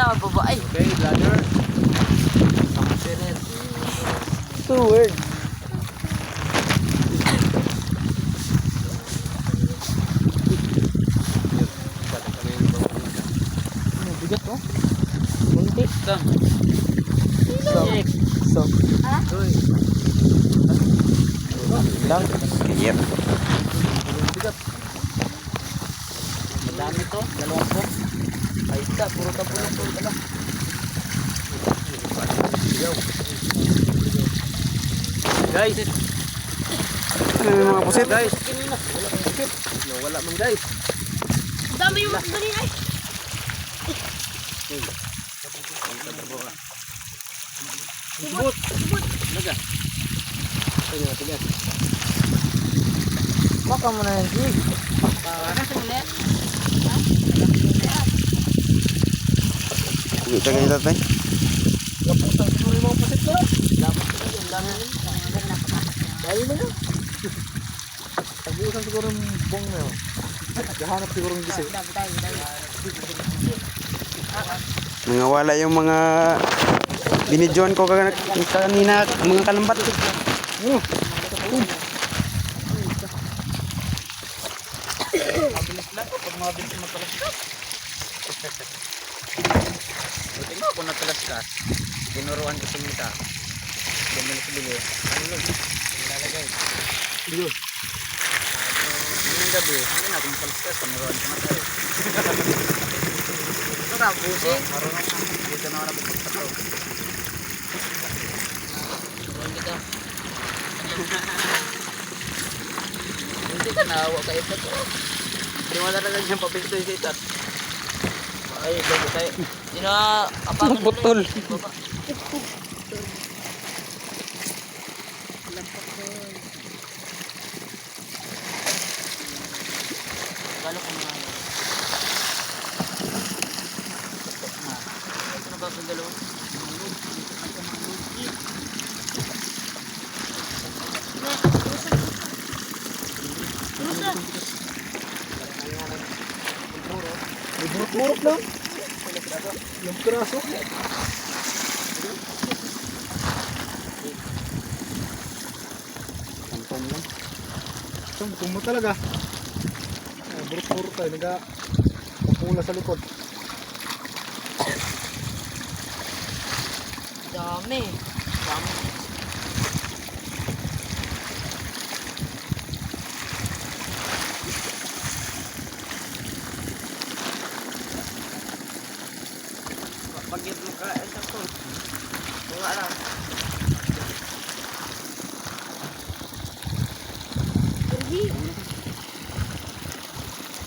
Wala, babae. Okay, bladder. Two word. Bigat oh. Muntik. Sam. Ha? Lang. Yep. Bigat. Madami to. Dalawang po. Ay isa. Puro tapulong po. Ano? Guys. Ano yung mga pusit? Guys. Kanina. Wala kang bigat. Wala man guys. Dami yung dali ay. Subot. Naga. Tiga, tiga. Baka mo na yan, Jig. Hindi ka ganito tayo. Laputang siguro yung mga pasit ko. Dapat ko yung dami rin. Dahil mo na. Tagusan siguro yung bong na yun. Gahanap siguro yung gising. Nangawala yung mga binidyoan ko kanina, mga kalambat. Mabilis lang. Pag mabilis yung matalaskas. Buti nga ako natalaskas. Tinuruan ko sa mita. Bumilis-bilis. Ano lang? Nilalagay. Dito. Ngayong gabi, hindi na ako matalaskas. Tinuruan ko na tayo. Ito ka, busing. Marunong ka. Dito na ako napagpagpataw. Turuan kita. Hindi ka naawa ka ito to. Hindi mo talaga siyang papinto yung itat. Ay, bago tayo. Hindi na apakan Putol. Baba. Galo ko nga. Ito na ba ang galaw? May burot-burot lang. Yung piraso. Tung mo talaga. Burot-burot tayo. Nagpapula sa likod. Dami. Dami. Pag-get mo ka, ito to. Wala lang. Pergi.